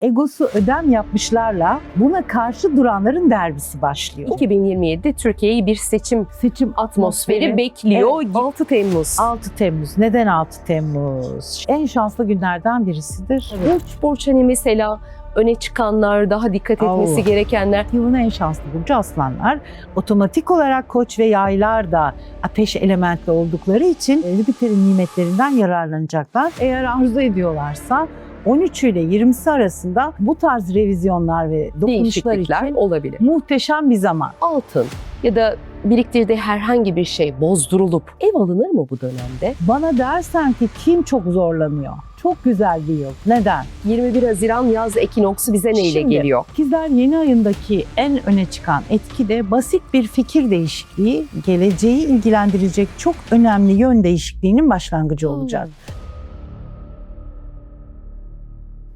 egosu ödem yapmışlarla buna karşı duranların derbisi başlıyor. 2027'de Türkiye'yi bir seçim atmosferi bekliyor. Evet. 6 Temmuz. 6 Temmuz. Neden 6 Temmuz? En şanslı günlerden birisidir. Burç hani mesela öne çıkanlar, daha dikkat etmesi gerekenler. Yılın en şanslı burcu aslanlar. Otomatik olarak koç ve yaylar da ateş elementli oldukları için Jüpiter'in nimetlerinden yararlanacaklar. Eğer arzu ediyorlarsa 13 ile 20'si arasında bu tarz revizyonlar ve dokunuşlar Değişiklikler için olabilir. muhteşem bir zaman. Altın ya da biriktirdiği herhangi bir şey bozdurulup ev alınır mı bu dönemde? Bana dersen ki kim çok zorlanıyor? Çok güzel bir yıl. Neden? 21 Haziran yaz ekinoksu bize neyle Şimdi, geliyor? İkizler yeni ayındaki en öne çıkan etki de basit bir fikir değişikliği, geleceği ilgilendirecek çok önemli yön değişikliğinin başlangıcı olacak.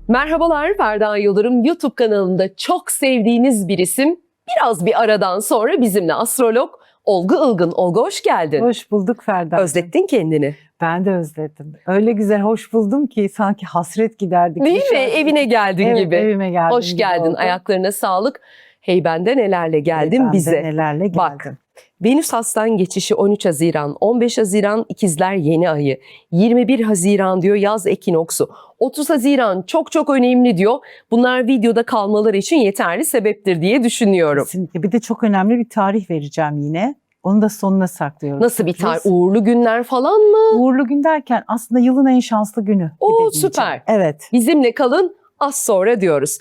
Merhabalar, Ferda Yıldırım YouTube kanalında çok sevdiğiniz bir isim. Biraz bir aradan sonra bizimle astrolog Olgu Ilgın. Olgu hoş geldin. Hoş bulduk Ferda. Özlettin kendini. Ben de özledim. Öyle güzel hoş buldum ki sanki hasret giderdik. Değil mi? Evine geldin evet, gibi. evime geldim. Hoş geldin. Oldu. Ayaklarına sağlık. Heybende nelerle geldin Ben de bize. nelerle geldim. Bak. Venüs Aslan geçişi 13 Haziran, 15 Haziran İkizler yeni ayı, 21 Haziran diyor yaz ekinoksu, 30 Haziran çok önemli diyor. Bunlar videoda kalmaları için yeterli sebeptir diye düşünüyorum. Kesinlikle. Bir de çok önemli bir tarih vereceğim yine. Onu da sonuna saklıyorum. Nasıl bir tarih? Uğurlu günler falan mı? Uğurlu gün derken aslında yılın en şanslı günü. Oo, gibi diyeceğim. süper. Evet. Bizimle kalın, az sonra diyoruz.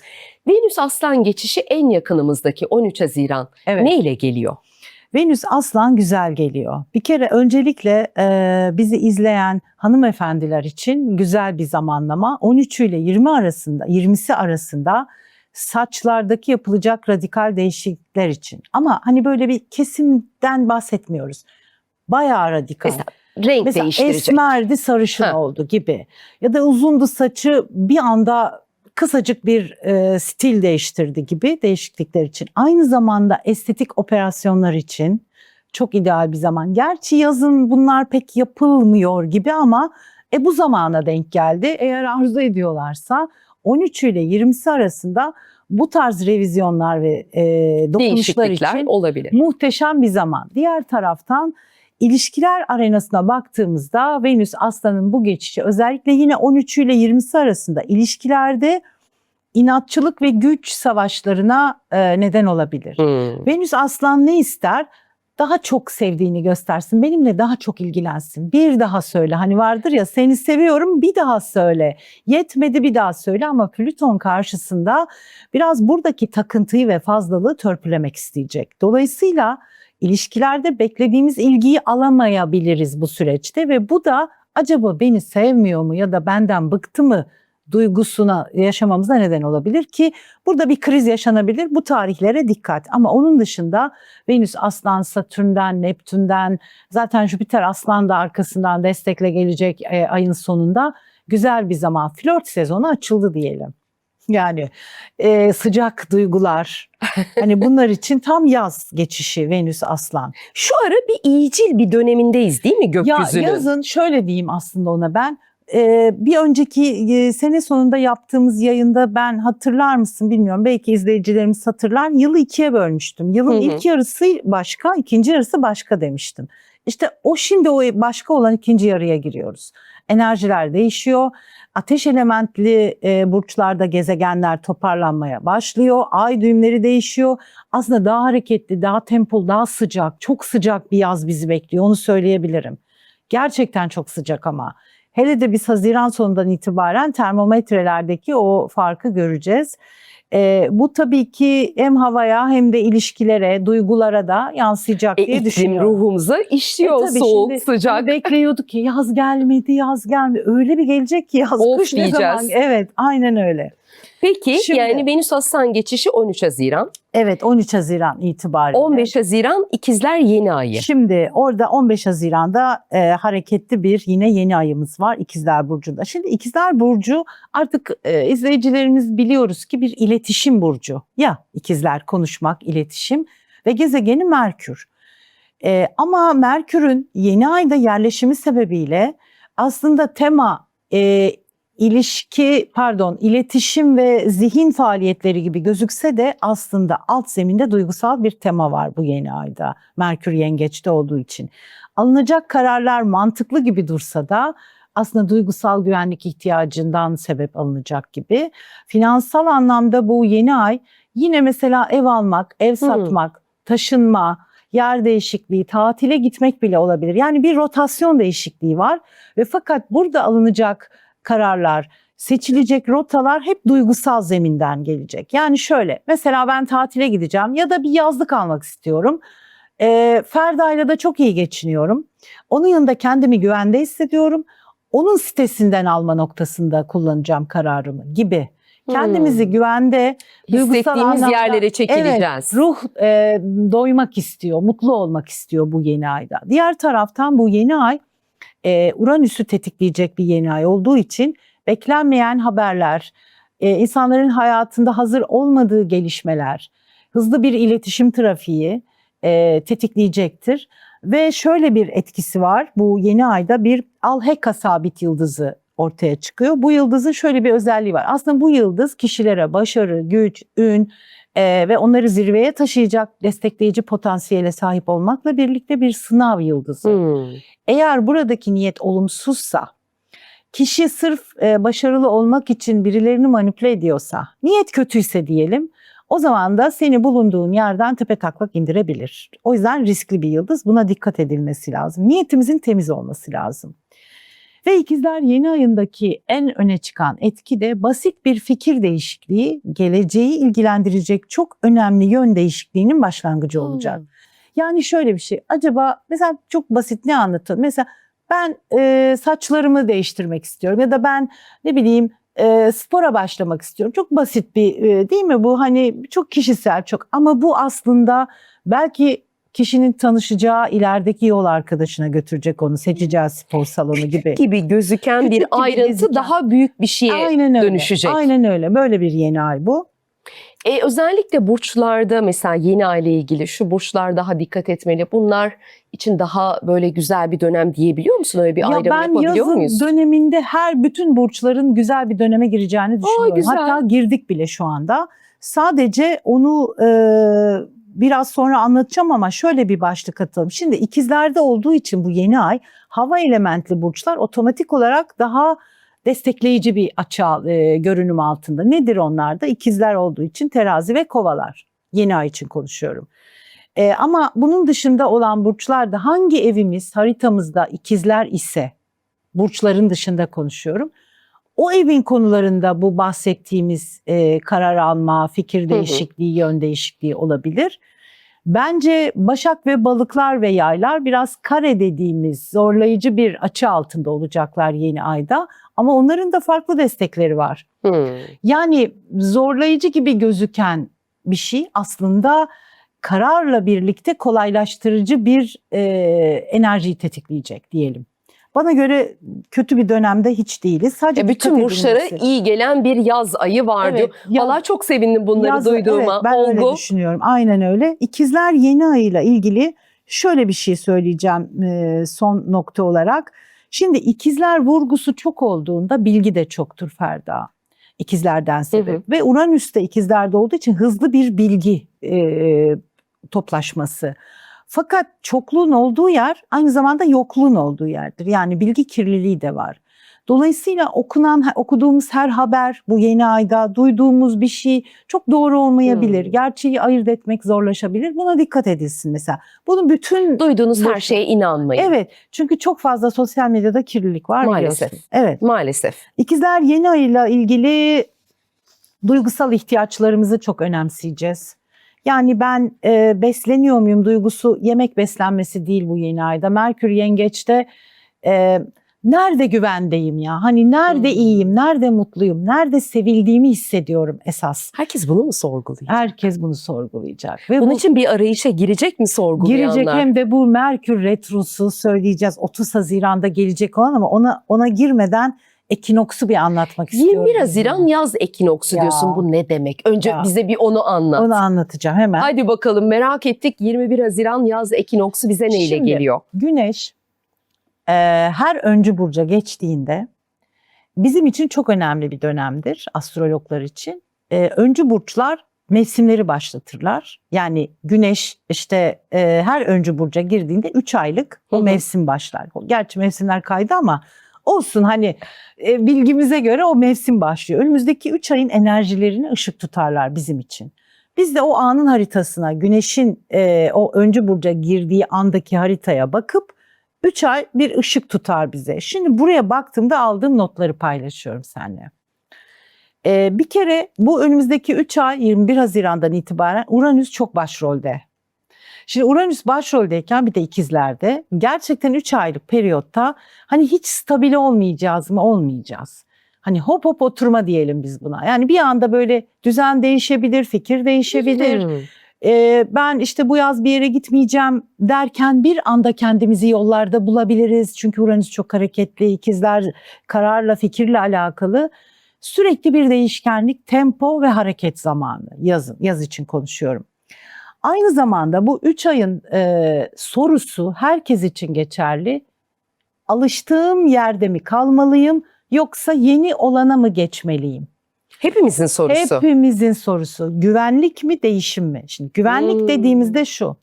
Venüs Aslan geçişi en yakınımızdaki 13 Haziran. Evet. Ne ile geliyor? Venüs Aslan güzel geliyor. Bir kere öncelikle bizi izleyen hanımefendiler için güzel bir zamanlama. 13 ile 20'si arasında saçlardaki yapılacak radikal değişiklikler için. Ama hani böyle bir kesimden bahsetmiyoruz. Bayağı radikal. Renk Mesela değiştirecek. esmerdi sarışın oldu gibi. Ya da uzundu saçı bir anda kısacık bir stil değiştirdi gibi değişiklikler için. Aynı zamanda estetik operasyonlar için çok ideal bir zaman. Gerçi yazın bunlar pek yapılmıyor gibi ama bu zamana denk geldi. Eğer arzu ediyorlarsa 13 ile 20'si arasında bu tarz revizyonlar ve dokunuşlar için olabilir. muhteşem bir zaman. Diğer taraftan İlişkiler arenasına baktığımızda Venüs Aslan'ın bu geçişi özellikle yine 13 ile 20'si arasında ilişkilerde inatçılık ve güç savaşlarına neden olabilir. Venüs Aslan ne ister? Daha çok sevdiğini göstersin, benimle daha çok ilgilensin, bir daha söyle. Hani vardır ya seni seviyorum bir daha söyle, yetmedi bir daha söyle ama Plüton karşısında biraz buradaki takıntıyı ve fazlalığı törpülemek isteyecek. Dolayısıyla İlişkilerde beklediğimiz ilgiyi alamayabiliriz bu süreçte ve bu da acaba beni sevmiyor mu ya da benden bıktı mı duygusuna yaşamamıza neden olabilir ki burada bir kriz yaşanabilir. Bu tarihlere dikkat ama onun dışında Venüs Aslan, Satürn'den, Neptün'den zaten Jüpiter Aslan da arkasından destekle gelecek ayın sonunda güzel bir zaman. Flört sezonu açıldı diyelim. Yani sıcak duygular, hani bunlar için tam yaz geçişi Venüs Aslan. Şu ara bir iyicil bir dönemindeyiz değil mi gökyüzünün? Ya yazın şöyle diyeyim aslında ona ben. Bir önceki sene sonunda yaptığımız yayında ben hatırlar mısın bilmiyorum belki izleyicilerimiz hatırlar. Yılı ikiye bölmüştüm. Yılın ilk yarısı başka, ikinci yarısı başka demiştim. İşte şimdi o başka olan ikinci yarıya giriyoruz. Enerjiler değişiyor. Ateş elementli burçlarda gezegenler toparlanmaya başlıyor. Ay düğümleri değişiyor. Aslında daha hareketli, daha tempolu, daha sıcak, çok sıcak bir yaz bizi bekliyor. Onu söyleyebilirim. Gerçekten çok sıcak ama. Hele de biz Haziran sonundan itibaren termometrelerdeki o farkı göreceğiz. Bu tabii ki hem havaya hem de ilişkilere, duygulara da yansıyacak diye düşünüyorum. Ruhumuza işliyor soğuk, sıcak. Bekliyorduk ki yaz gelmedi, yaz gelmedi. Öyle bir gelecek ki yaz, kış ne zaman? Evet, aynen öyle. Peki yani Venüs Aslan geçişi 13 Haziran. Evet 13 Haziran itibariyle. 15 Haziran İkizler yeni ayı. Şimdi orada 15 Haziran'da hareketli bir yine yeni ayımız var İkizler Burcu'nda. Şimdi İkizler Burcu artık izleyicilerimiz biliyoruz ki bir iletişim burcu. Ya İkizler konuşmak, iletişim ve gezegeni Merkür. Ama Merkür'ün yeni ayda yerleşimi sebebiyle aslında tema iletişim ve zihin faaliyetleri gibi gözükse de aslında alt zeminde duygusal bir tema var bu yeni ayda. Merkür Yengeç'te olduğu için. Alınacak kararlar mantıklı gibi dursa da aslında duygusal güvenlik ihtiyacından sebep alınacak gibi. Finansal anlamda bu yeni ay yine mesela ev almak, ev satmak, taşınma, yer değişikliği, tatile gitmek bile olabilir. Yani bir rotasyon değişikliği var ve fakat burada alınacak kararlar, seçilecek rotalar hep duygusal zeminden gelecek. Yani şöyle, mesela ben tatile gideceğim ya da bir yazlık almak istiyorum. Ferda'yla da çok iyi geçiniyorum. Onun yanında kendimi güvende hissediyorum. Onun sitesinden alma noktasında kullanacağım kararımı gibi. Kendimizi güvende, duygusal hissettiğimiz anlamda, yerlere çekileceğiz. evet, ruh doymak istiyor, mutlu olmak istiyor bu yeni ayda. Diğer taraftan bu yeni ay Uranüs'ü tetikleyecek bir yeni ay olduğu için beklenmeyen haberler, insanların hayatında hazır olmadığı gelişmeler, hızlı bir iletişim trafiği tetikleyecektir. Ve şöyle bir etkisi var, bu yeni ayda bir Alheka sabit yıldızı ortaya çıkıyor. Bu yıldızın şöyle bir özelliği var. Aslında bu yıldız kişilere başarı, güç, ün ve onları zirveye taşıyacak destekleyici potansiyele sahip olmakla birlikte bir sınav yıldızı. Eğer buradaki niyet olumsuzsa, kişi sırf başarılı olmak için birilerini manipüle ediyorsa, niyet kötüyse diyelim, o zaman da seni bulunduğun yerden tepetaklak indirebilir. O yüzden riskli bir yıldız. Buna dikkat edilmesi lazım. Niyetimizin temiz olması lazım. Ve ikizler yeni ayındaki en öne çıkan etki de basit bir fikir değişikliği, geleceği ilgilendirecek çok önemli yön değişikliğinin başlangıcı olacak. Yani şöyle bir şey, acaba mesela çok basit ne anlatın? Mesela ben saçlarımı değiştirmek istiyorum ya da ben ne bileyim spora başlamak istiyorum. Çok basit bir değil mi bu, hani çok kişisel çok, ama bu aslında belki kişinin tanışacağı ilerideki yol arkadaşına götürecek, onu seçeceği spor salonu gibi. Gibi gözüken Küçük bir gibi ayrıntı gözüken. daha büyük bir şeye Aynen öyle. dönüşecek. Aynen öyle. Böyle bir yeni ay bu. Özellikle burçlarda mesela yeni ay ile ilgili şu burçlar daha dikkat etmeli. Bunlar için daha böyle güzel bir dönem diyebiliyor musun? Öyle bir ayrım Ben yapabiliyor yazın muyuz? döneminde bütün burçların güzel bir döneme gireceğini düşünüyorum. güzel. Hatta girdik bile şu anda. Sadece onu biraz sonra anlatacağım ama şöyle bir başlık atalım. Şimdi ikizlerde olduğu için bu yeni ay hava elementli burçlar otomatik olarak daha destekleyici bir görünüm altında. Nedir onlar da? İkizler olduğu için terazi ve kovalar. Yeni ay için konuşuyorum. Ama bunun dışında olan burçlarda hangi evimiz haritamızda ikizler ise, burçların dışında konuşuyorum, o evin konularında bu bahsettiğimiz karar alma, fikir değişikliği, yön değişikliği olabilir. Bence Başak ve Balıklar ve Yaylar biraz kare dediğimiz zorlayıcı bir açı altında olacaklar yeni ayda. Ama onların da farklı destekleri var. Yani zorlayıcı gibi gözüken bir şey aslında kararla birlikte kolaylaştırıcı bir enerjiyi tetikleyecek diyelim. Bana göre kötü bir dönemde hiç değiliz. Sadece bütün burçlara iyi gelen bir yaz ayı var diyor. Vallahi çok sevindim bunları duyduğuma. Evet, ben öyle düşünüyorum. Aynen öyle. İkizler yeni ayıyla ilgili şöyle bir şey söyleyeceğim son nokta olarak. Şimdi ikizler vurgusu çok olduğunda bilgi de çoktur Ferda. İkizlerden sebep. Ve Uranüs de ikizlerde olduğu için hızlı bir bilgi toplaşması. Fakat çokluğun olduğu yer aynı zamanda yokluğun olduğu yerdir. Yani bilgi kirliliği de var. Dolayısıyla okuduğumuz her haber bu yeni ayda, duyduğumuz bir şey çok doğru olmayabilir. Gerçeği ayırt etmek zorlaşabilir. Buna dikkat edilsin mesela. Bunu duyduğunuz her şeye inanmayın. Evet. Çünkü çok fazla sosyal medyada kirlilik var. Maalesef. Biliyorsun. Evet. Maalesef. İkizler yeni ayıyla ilgili duygusal ihtiyaçlarımızı çok önemseyeceğiz. Yani ben besleniyor muyum duygusu, yemek beslenmesi değil bu yeni ayda. Merkür Yengeç'te nerede güvendeyim ya? Hani nerede iyiyim, nerede mutluyum, nerede sevildiğimi hissediyorum esas. Herkes bunu mu sorgulayacak? Herkes bunu sorgulayacak. Ve bunun için bir arayışa girecek mi sorgulayanlar? Girecek, hem de bu Merkür Retrosu söyleyeceğiz 30 Haziran'da gelecek olan, ama ona girmeden ekinoksu bir anlatmak istiyorum. 21 Haziran yaz ekinoksu diyorsun. Bu ne demek? Önce bize bir onu anlat. Onu anlatacağım hemen. Hadi bakalım, merak ettik. 21 Haziran yaz ekinoksu bize neyle geliyor? Güneş her öncü burca geçtiğinde bizim için çok önemli bir dönemdir astrologlar için. Öncü burçlar mevsimleri başlatırlar. Yani güneş işte her öncü burca girdiğinde 3 aylık o mevsim başlar. Gerçi mevsimler kaydı ama olsun, hani bilgimize göre o mevsim başlıyor. Önümüzdeki 3 ayın enerjilerini ışık tutarlar bizim için. Biz de o anın haritasına, güneşin o öncü burca girdiği andaki haritaya bakıp 3 ay bir ışık tutar bize. Şimdi buraya baktığımda aldığım notları paylaşıyorum seninle. Bir kere bu önümüzdeki 3 ay 21 Haziran'dan itibaren Uranüs çok başrolde. Şimdi Uranüs başroldeyken bir de ikizlerde gerçekten 3 aylık periyotta hani hiç stabil olmayacağız mı? Olmayacağız. Hani hop hop oturma diyelim biz buna. Yani bir anda böyle düzen değişebilir, fikir değişebilir. Ben işte bu yaz bir yere gitmeyeceğim derken bir anda kendimizi yollarda bulabiliriz. Çünkü Uranüs çok hareketli, ikizler kararla, fikirle alakalı. Sürekli bir değişkenlik, tempo ve hareket zamanı. Yaz için konuşuyorum. Aynı zamanda bu 3 ayın sorusu herkes için geçerli. Alıştığım yerde mi kalmalıyım yoksa yeni olana mı geçmeliyim? Hepimizin sorusu. Hepimizin sorusu. Güvenlik mi, değişim mi? Şimdi güvenlik dediğimizde şu.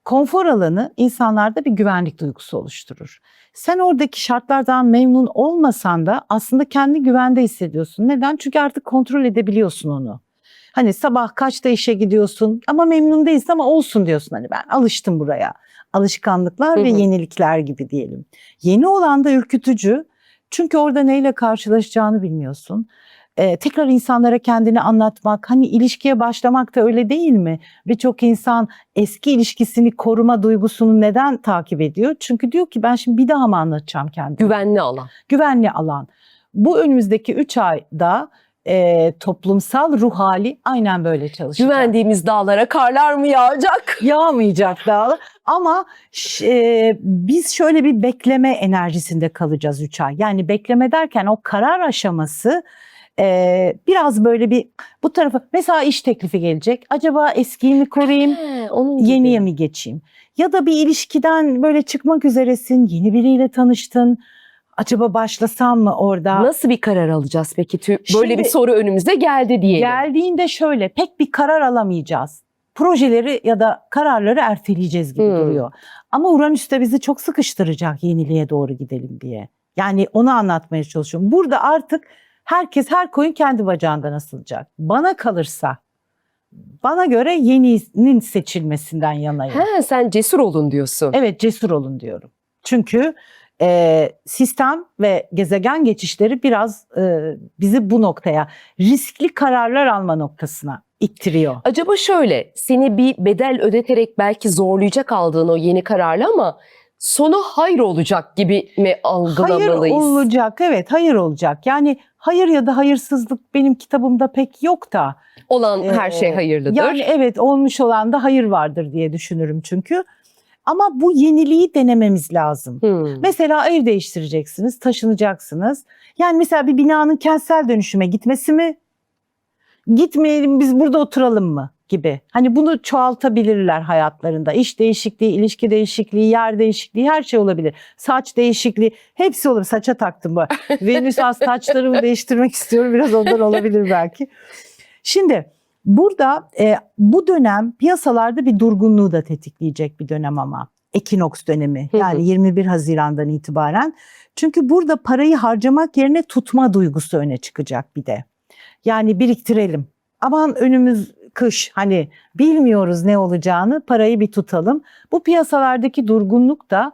Konfor alanı insanlarda bir güvenlik duygusu oluşturur. Sen oradaki şartlardan memnun olmasan da aslında kendi güvende hissediyorsun. Neden? Çünkü artık kontrol edebiliyorsun onu. Hani sabah kaçta işe gidiyorsun ama memnun değilsin ama olsun diyorsun. Hani ben alıştım buraya. Alışkanlıklar ve yenilikler gibi diyelim. Yeni olan da ürkütücü. Çünkü orada neyle karşılaşacağını bilmiyorsun. Tekrar insanlara kendini anlatmak, hani ilişkiye başlamak da öyle değil mi? Birçok insan eski ilişkisini koruma duygusunu neden takip ediyor? Çünkü diyor ki ben şimdi bir daha mı anlatacağım kendimi? Güvenli alan. Güvenli alan. Bu önümüzdeki 3 ayda toplumsal ruh hali aynen böyle çalışacak. Güvendiğimiz dağlara karlar mı yağacak? Yağmayacak dağlar ama biz şöyle bir bekleme enerjisinde kalacağız 3 ay. Yani bekleme derken o karar aşaması biraz böyle bir bu tarafa, mesela iş teklifi gelecek. Acaba eskiyi mi koruyayım, yeniye mi geçeyim? Ya da bir ilişkiden böyle çıkmak üzeresin, yeni biriyle tanıştın. Acaba başlasam mı orada? Nasıl bir karar alacağız peki? Böyle Şimdi, bir soru önümüze geldi diyelim. Geldiğinde şöyle pek bir karar alamayacağız. Projeleri ya da kararları erteleyeceğiz gibi duruyor. Ama Uranüs de bizi çok sıkıştıracak yeniliğe doğru gidelim diye. Yani onu anlatmaya çalışıyorum. Burada artık herkes, her koyun kendi bacağından asılacak. Bana kalırsa, bana göre yeninin seçilmesinden yanayım. Sen cesur olun diyorsun. Evet, cesur olun diyorum. Çünkü sistem ve gezegen geçişleri biraz bizi bu noktaya, riskli kararlar alma noktasına ittiriyor. Acaba şöyle, seni bir bedel ödeterek belki zorlayacak aldığın o yeni kararla ama sonu hayır olacak gibi mi algılamalıyız? Hayır olacak, evet, hayır olacak. Yani hayır ya da hayırsızlık benim kitabımda pek yok da. Olan her şey hayırlıdır. Yani evet, olmuş olan da hayır vardır diye düşünürüm çünkü. Ama bu yeniliği denememiz lazım. Mesela ev değiştireceksiniz, taşınacaksınız. Yani mesela bir binanın kentsel dönüşüme gitmesi mi? Gitmeyelim, biz burada oturalım mı? Gibi. Hani bunu çoğaltabilirler hayatlarında. İş değişikliği, ilişki değişikliği, yer değişikliği, her şey olabilir. Saç değişikliği, hepsi olur. Saça taktım bu. Venüs saçlarımı değiştirmek istiyorum. Biraz ondan olabilir belki. Şimdi burada bu dönem piyasalarda bir durgunluğu da tetikleyecek bir dönem ama. Ekinoks dönemi, yani 21 Haziran'dan itibaren. Çünkü burada parayı harcamak yerine tutma duygusu öne çıkacak bir de. Yani biriktirelim. Aman önümüz kış, hani bilmiyoruz ne olacağını, parayı bir tutalım. Bu piyasalardaki durgunluk da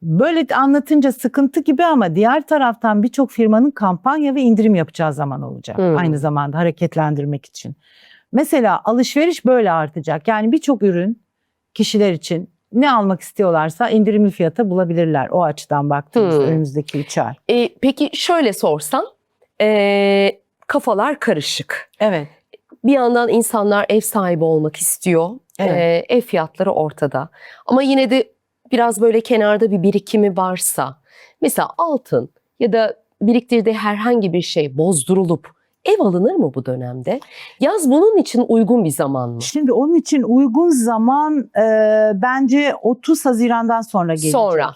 böyle anlatınca sıkıntı gibi ama diğer taraftan birçok firmanın kampanya ve indirim yapacağı zaman olacak. Aynı zamanda hareketlendirmek için. Mesela alışveriş böyle artacak. Yani birçok ürün kişiler için ne almak istiyorlarsa indirimli fiyata bulabilirler. O açıdan baktığımızda önümüzdeki 3 ay. Peki şöyle sorsam, kafalar karışık. Evet. Bir yandan insanlar ev sahibi olmak istiyor. Evet. Ev fiyatları ortada. Ama yine de biraz böyle kenarda bir birikimi varsa, mesela altın ya da biriktirdiği herhangi bir şey bozdurulup ev alınır mı bu dönemde? Yaz bunun için uygun bir zaman mı? Şimdi onun için uygun zaman bence 30 Haziran'dan sonra gelecek. Sonra.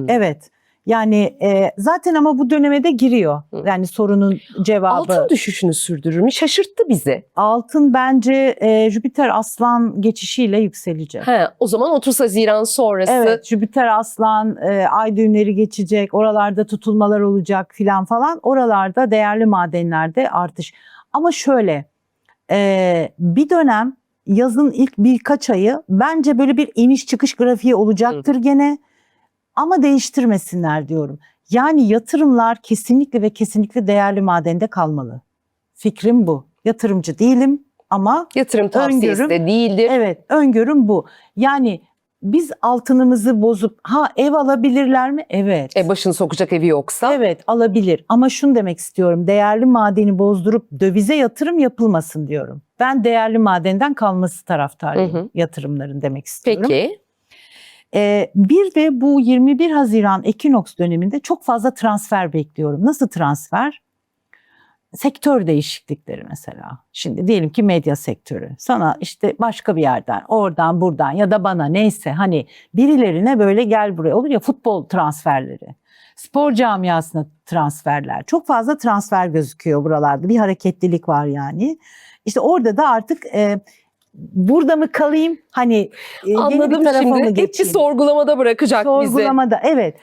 Evet. Yani zaten ama bu döneme de giriyor. Yani sorunun cevabı. Altın düşüşünü sürdürür mü? Şaşırttı bizi. Altın bence Jüpiter Aslan geçişiyle yükselecek. O zaman 30 Haziran sonrası. Evet, Jüpiter Aslan, ay düğümleri geçecek, oralarda tutulmalar olacak filan falan. Oralarda değerli madenlerde artış. Ama şöyle, bir dönem yazın ilk birkaç ayı bence böyle bir iniş çıkış grafiği olacaktır gene. Ama değiştirmesinler diyorum. Yani yatırımlar kesinlikle ve kesinlikle değerli madende kalmalı. Fikrim bu. Yatırımcı değilim ama Yatırım tavsiyesi de değildir. evet, öngörüm bu. Yani biz altınımızı bozup ev alabilirler mi? Evet. Başını sokacak evi yoksa. Evet, alabilir. Ama şunu demek istiyorum. Değerli madeni bozdurup dövize yatırım yapılmasın diyorum. Ben değerli madenden kalması taraftarıyım yatırımların demek istiyorum. Peki. Bir de bu 21 Haziran ekinoks döneminde çok fazla transfer bekliyorum. Nasıl transfer? Sektör değişiklikleri mesela. Şimdi diyelim ki medya sektörü. Sana işte başka bir yerden, oradan buradan ya da bana neyse hani birilerine böyle gel buraya olur ya, futbol transferleri. Spor camiasına transferler. Çok fazla transfer gözüküyor buralarda. Bir hareketlilik var yani. İşte orada da artık burada mı kalayım? Hani yeni bir tarafa mı geçeyim? Hep bir sorgulamada bırakacak bizi. Sorgulamada, evet.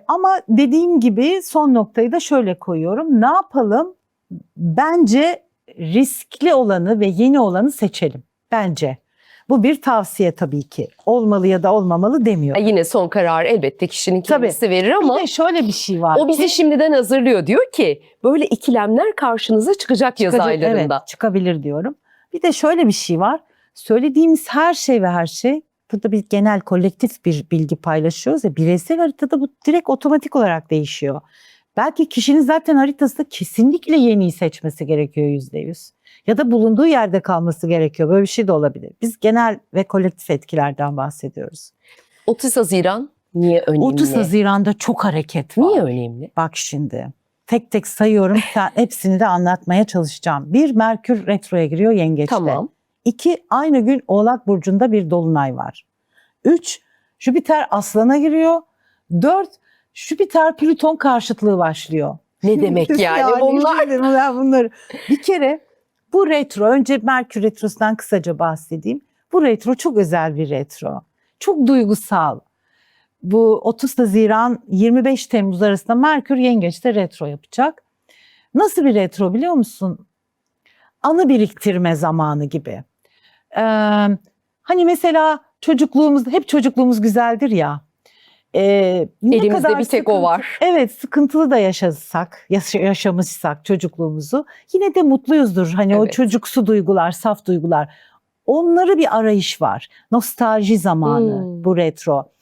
Ama dediğim gibi son noktayı da şöyle koyuyorum. Ne yapalım? Bence riskli olanı ve yeni olanı seçelim. Bence. Bu bir tavsiye tabii ki. Olmalı ya da olmamalı demiyorum. Yine son karar elbette kişinin kendisi verir ama bir de şöyle bir şey var. o bizi şimdiden hazırlıyor. Diyor ki böyle ikilemler karşınıza çıkacak yaz aylarında. Evet, çıkabilir diyorum. Bir de şöyle bir şey var. Söylediğimiz her şey ve her şey, burada bir genel kolektif bir bilgi paylaşıyoruz ya, bireysel haritada bu direkt otomatik olarak değişiyor. Belki kişinin zaten haritasında kesinlikle yeniyi seçmesi gerekiyor %100. Ya da bulunduğu yerde kalması gerekiyor. Böyle bir şey de olabilir. Biz genel ve kolektif etkilerden bahsediyoruz. 30 Haziran niye önemli? 30 Haziran'da çok hareket var. Niye önemli? Bak şimdi tek tek sayıyorum. Hepsini de anlatmaya çalışacağım. 1. Merkür retroya giriyor Yengeç'te. Tamam. 2. Aynı gün Oğlak Burcu'nda bir dolunay var. 3. Jüpiter Aslan'a giriyor. 4. Jüpiter Plüton karşıtlığı başlıyor. Ne demek yani bunlar? Bunları. Bir kere bu retro, önce Merkür retrosundan kısaca bahsedeyim. Bu retro çok özel bir retro. Çok duygusal. Bu 30 Haziran 25 Temmuz arasında Merkür Yengeç'te retro yapacak. Nasıl bir retro biliyor musun? Anı biriktirme zamanı gibi. Hani mesela hep çocukluğumuz güzeldir ya. Elimizde bir tek o var. Evet, sıkıntılı da yaşamışsak çocukluğumuzu yine de mutluyuzdur. Hani o çocuksu duygular, saf duygular. Onları bir arayış var. Nostalji zamanı bu retro.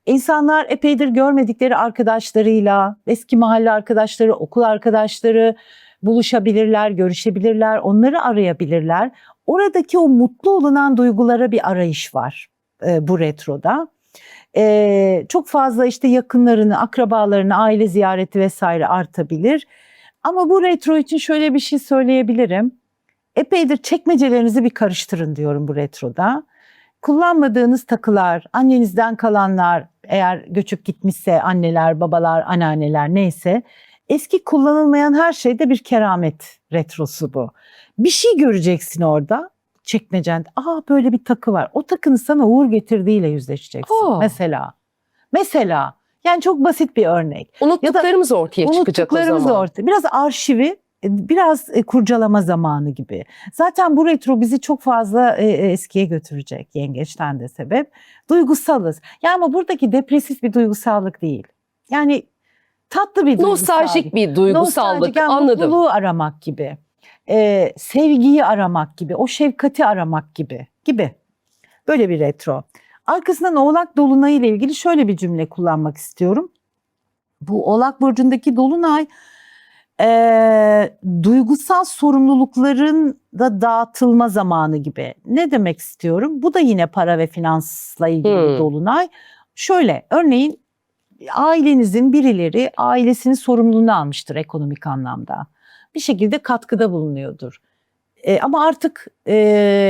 İnsanlar epeydir görmedikleri arkadaşlarıyla, eski mahalle arkadaşları, okul arkadaşları buluşabilirler, görüşebilirler, onları arayabilirler. Oradaki o mutlu olunan duygulara bir arayış var bu retroda. Çok fazla işte yakınlarını, akrabalarını, aile ziyareti vesaire artabilir. Ama bu retro için şöyle bir şey söyleyebilirim. Epeydir çekmecelerinizi bir karıştırın diyorum bu retroda. Kullanmadığınız takılar, annenizden kalanlar, eğer göçüp gitmişse anneler, babalar, anneanneler neyse, eski kullanılmayan her şeyde bir keramet retrosu bu. Bir şey göreceksin orada çekmecende. Böyle bir takı var. O takının sana uğur getirdiğiyle yüzleşeceksin. Mesela yani çok basit bir örnek. Unuttuklarımız ortaya çıkacak o zaman. Biraz arşivi, biraz kurcalama zamanı gibi. Zaten bu retro bizi çok fazla eskiye götürecek, Yengeçten de sebep. Duygusalız. Yani ama buradaki depresif bir duygusallık değil. Yani tatlı bir duygusallık. Nostaljik bir duygusallık, yani anladım. Mutluluğu aramak gibi. Sevgiyi aramak gibi, o şefkati aramak gibi. Böyle bir retro. Arkasından Oğlak Dolunay ile ilgili şöyle bir cümle kullanmak istiyorum. Bu Oğlak Burcu'ndaki Dolunay duygusal sorumlulukların da dağıtılma zamanı gibi. Ne demek istiyorum? Bu da yine para ve finansla ilgili bir dolunay. Şöyle, örneğin ailenizin birileri ailesinin sorumluluğunu almıştır ekonomik anlamda. Bir şekilde katkıda bulunuyordur. Ama artık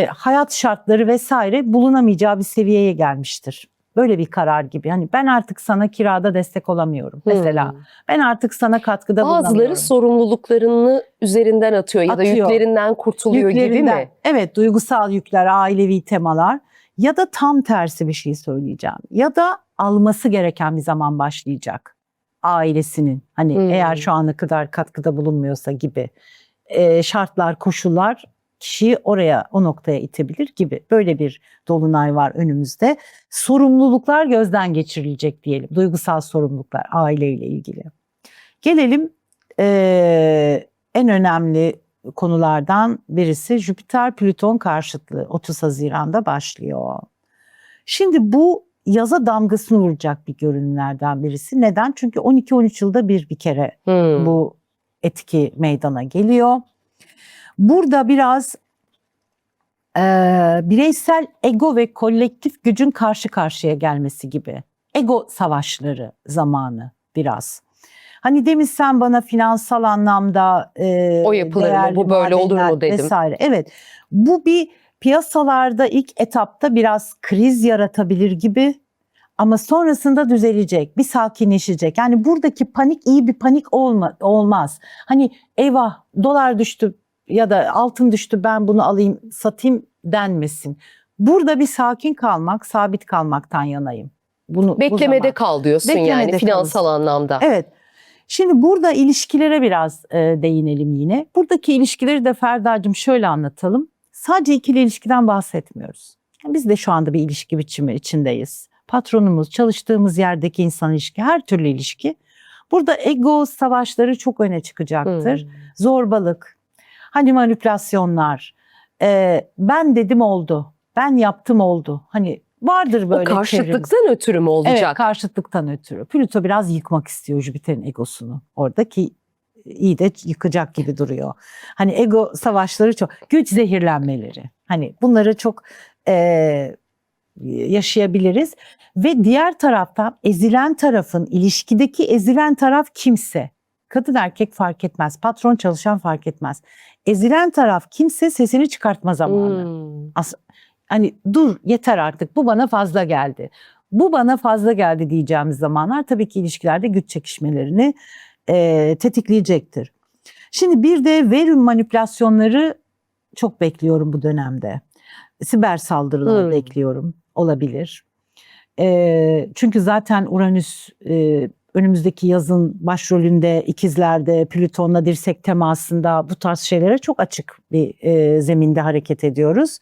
hayat şartları vesaire bulunamayacağı bir seviyeye gelmiştir. Böyle bir karar gibi. Hani ben artık sana kirada destek olamıyorum mesela. Ben artık sana katkıda bulunamıyorum. Bazıları sorumluluklarını üzerinden atıyor ya da Atıyor. yüklerinden kurtuluyor gibi mi? Evet, duygusal yükler, ailevi temalar ya da tam tersi bir şey söyleyeceğim. Ya da alması gereken bir zaman başlayacak ailesinin. Hani eğer şu ana kadar katkıda bulunmuyorsa gibi şartlar, koşullar kişiyi oraya, o noktaya itebilir gibi. Böyle bir dolunay var önümüzde. Sorumluluklar gözden geçirilecek diyelim. Duygusal sorumluluklar aileyle ilgili. Gelelim en önemli konulardan birisi Jüpiter-Plüton karşıtlığı 30 Haziran'da başlıyor. Şimdi bu yaza damgasını vuracak bir görünümlerden birisi. Neden? Çünkü 12-13 yılda bir kere bu etki meydana geliyor. Burada biraz bireysel ego ve kolektif gücün karşı karşıya gelmesi gibi. Ego savaşları zamanı biraz. Hani demin sen bana finansal anlamda o yapılır mı, bu böyle olur mu dedim. Vesaire. Evet, bu bir piyasalarda ilk etapta biraz kriz yaratabilir gibi ama sonrasında düzelecek, bir sakinleşecek. Yani buradaki panik iyi bir panik olmaz. Hani eyvah dolar düştü ya da altın düştü, ben bunu alayım satayım denmesin. Burada bir sakin kalmak, sabit kalmaktan yanayım. Beklemede kal diyorsun yani finansal anlamda. Evet. Şimdi burada ilişkilere biraz değinelim yine. Buradaki ilişkileri de Ferda'cığım şöyle anlatalım. Sadece ikili ilişkiden bahsetmiyoruz. Biz de şu anda bir ilişki biçimi içindeyiz. Patronumuz, çalıştığımız yerdeki insan ilişki, her türlü ilişki. Burada ego savaşları çok öne çıkacaktır. Zorbalık, hani manipülasyonlar, ben dedim oldu, ben yaptım oldu. Hani vardır böyle o karşıtlıktan ötürü mü olacak? Evet, karşıtlıktan ötürü. Plüto biraz yıkmak istiyor Jüpiter'in egosunu. Oradaki iyi de yıkacak gibi duruyor. Hani ego savaşları çok, güç zehirlenmeleri. Hani bunları çok yaşayabiliriz. Ve diğer taraftan ezilen tarafın, ilişkideki ezilen taraf kimse. Kadın erkek fark etmez. Patron çalışan fark etmez. Ezilen taraf kimse sesini çıkartma zamanı. Hani dur yeter artık, bu bana fazla geldi. Bu bana fazla geldi diyeceğimiz zamanlar tabii ki ilişkilerde güç çekişmelerini tetikleyecektir. Şimdi bir de Venüs manipülasyonları çok bekliyorum bu dönemde. Siber saldırıları bekliyorum, olabilir. Çünkü zaten Uranüs önümüzdeki yazın başrolünde, ikizlerde, Plüton'la dirsek temasında bu tarz şeylere çok açık bir zeminde hareket ediyoruz.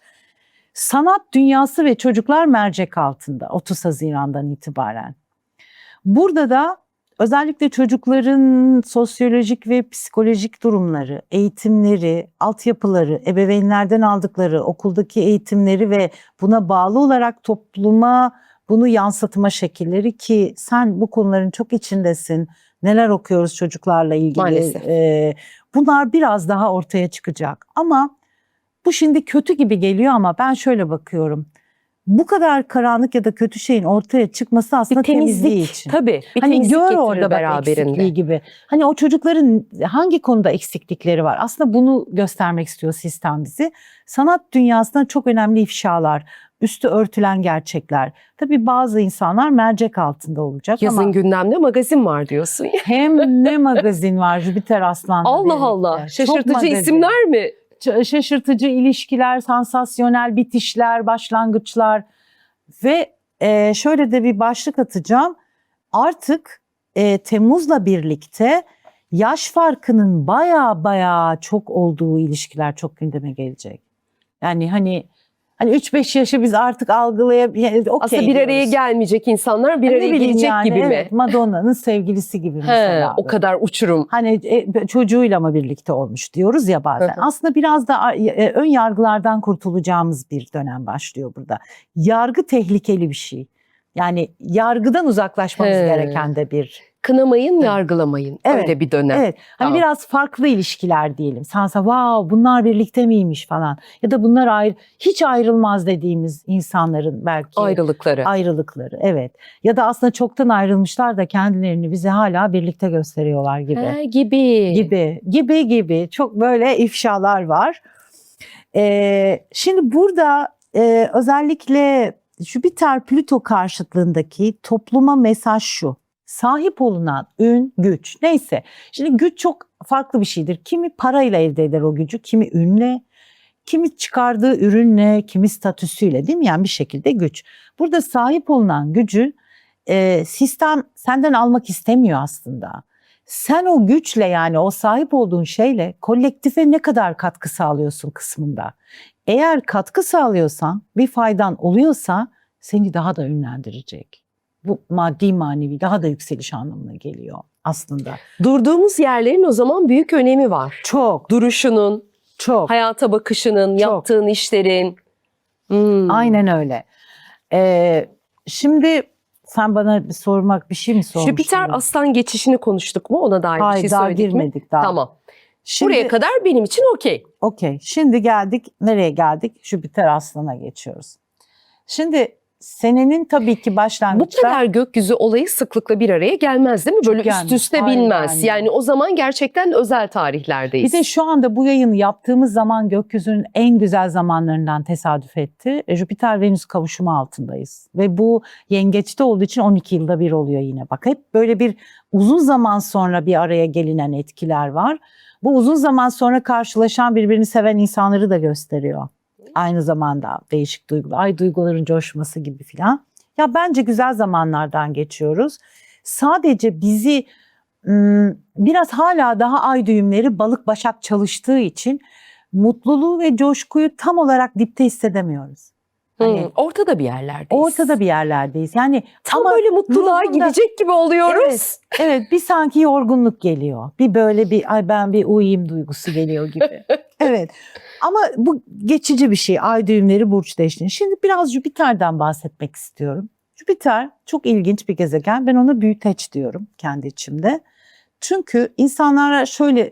Sanat dünyası ve çocuklar mercek altında 30 Haziran'dan itibaren. Burada da özellikle çocukların sosyolojik ve psikolojik durumları, eğitimleri, altyapıları, ebeveynlerden aldıkları okuldaki eğitimleri ve buna bağlı olarak topluma bunu yansıtma şekilleri, ki sen bu konuların çok içindesin. Neler okuyoruz çocuklarla ilgili. Maalesef. Bunlar biraz daha ortaya çıkacak. Ama bu şimdi kötü gibi geliyor ama ben şöyle bakıyorum. Bu kadar karanlık ya da kötü şeyin ortaya çıkması aslında temizliği için. Tabii. Bir hani temizlik gör getirir orada bak eksikliği gibi. Hani o çocukların hangi konuda eksiklikleri var? Aslında bunu göstermek istiyor sistem bizi. Sanat dünyasında çok önemli ifşalar, üstü örtülen gerçekler. Tabii bazı insanlar mercek altında olacak Yazın ama gündemde magazin var diyorsun ya. hem ne magazin var Jüpiter Aslan'la Allah birlikte. Allah. Çok Şaşırtıcı magazin. isimler mi? Şaşırtıcı ilişkiler, sansasyonel bitişler, başlangıçlar ve şöyle de bir başlık atacağım. Artık Temmuz'la birlikte yaş farkının baya çok olduğu ilişkiler çok gündeme gelecek. Yani hani 3-5 yaşı biz artık algılayabiliriz. Aslında bir araya gelmeyecek insanlar bir Ne araya bileyim gelecek yani, gibi mi? evet, Madonna'nın sevgilisi gibi mesela. O kadar uçurum. Hani çocuğuyla mı birlikte olmuş diyoruz ya bazen. Aslında biraz da ön yargılardan kurtulacağımız bir dönem başlıyor burada. Yargı tehlikeli bir şey. Yani yargıdan uzaklaşmamız gereken de bir... Kınamayın, yargılamayın. Evet, öyle bir dönem. Evet. Hani Tamam. biraz farklı ilişkiler diyelim. Sansa wow bunlar birlikte miymiş falan. Ya da bunlar hiç ayrılmaz dediğimiz insanların belki ayrılıkları. Evet. Ya da aslında çoktan ayrılmışlar da kendilerini bize hala birlikte gösteriyorlar gibi. Gibi. Çok böyle ifşalar var. Şimdi burada özellikle Jüpiter Plüto karşıtlığındaki topluma mesaj şu. Sahip olunan ün, güç neyse. Şimdi güç çok farklı bir şeydir. Kimi parayla elde eder o gücü, kimi ünle, kimi çıkardığı ürünle, kimi statüsüyle, değil mi? Yani bir şekilde güç. Burada sahip olunan gücü sistem senden almak istemiyor aslında. Sen o güçle, yani o sahip olduğun şeyle kolektife ne kadar katkı sağlıyorsun kısmında. Eğer katkı sağlıyorsan, bir faydan oluyorsa seni daha da ünlendirecek. Bu maddi manevi daha da yükseliş anlamına geliyor aslında. Durduğumuz yerlerin o zaman büyük önemi var. Çok, Duruşunun, çok. hayata bakışının, Çok. yaptığın işlerin. Aynen öyle. Şimdi sen bana bir şey mi sormuştun? Jüpiter Aslan geçişini konuştuk mu? Ona dair bir Hayır, şey daha söyledik mi? girmedik daha. Tamam. Şimdi, Buraya kadar benim için okey. okey. Şimdi geldik. Nereye geldik? Jüpiter Aslan'a geçiyoruz. Şimdi senenin tabii ki Bu başlangıçta... kadar gökyüzü olayı sıklıkla bir araya gelmez değil mi? Böyle gelmez. üst üste Aynen. binmez. Yani o zaman gerçekten özel tarihlerdeyiz. Bir de şu anda bu yayını yaptığımız zaman gökyüzünün en güzel zamanlarından tesadüf etti. Jüpiter-Venüs kavuşumu altındayız. Ve bu yengeçte olduğu için 12 yılda bir oluyor yine. Bak, hep böyle bir uzun zaman sonra bir araya gelinen etkiler var. Bu uzun zaman sonra karşılaşan, birbirini seven insanları da gösteriyor. Aynı zamanda değişik duygular, duyguların coşması gibi filan. Ya bence güzel zamanlardan geçiyoruz. Sadece bizi biraz hala daha ay düğümleri Balık Başak çalıştığı için mutluluğu ve coşkuyu tam olarak dipte hissedemiyoruz. Hani ortada bir yerlerdeyiz. ortada bir yerlerdeyiz. Yani Tam ama böyle mutluluğa ruhunda- gidecek gibi oluyoruz. Evet, evet, bir sanki yorgunluk geliyor. Bir böyle ben bir uyuyayım duygusu geliyor gibi. Evet. Ama bu geçici bir şey. Ay düğümleri burç değiştiğini. Şimdi biraz Jüpiter'den bahsetmek istiyorum. Jüpiter çok ilginç bir gezegen. Ben ona büyüteç diyorum kendi içimde. Çünkü insanlar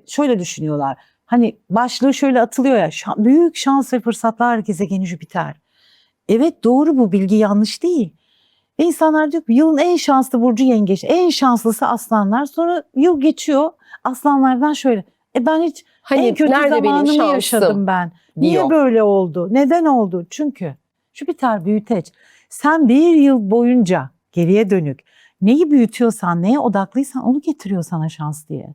şöyle düşünüyorlar. Hani başlığı şöyle atılıyor ya. Büyük şans ve fırsatlar gezegeni Jüpiter. Evet, doğru, bu bilgi yanlış değil. Ve insanlar diyor ki yılın en şanslı burcu Yengeç. En şanslısı Aslanlar. Sonra yıl geçiyor. Aslanlardan şöyle. Ben hiç en kötü nerede benim zamanımı şansım yaşadım ben. Niye diyor. böyle oldu? Neden oldu? Çünkü Jüpiter büyüteç. Sen bir yıl boyunca geriye dönük neyi büyütüyorsan, neye odaklıysan onu getiriyor sana şans diye.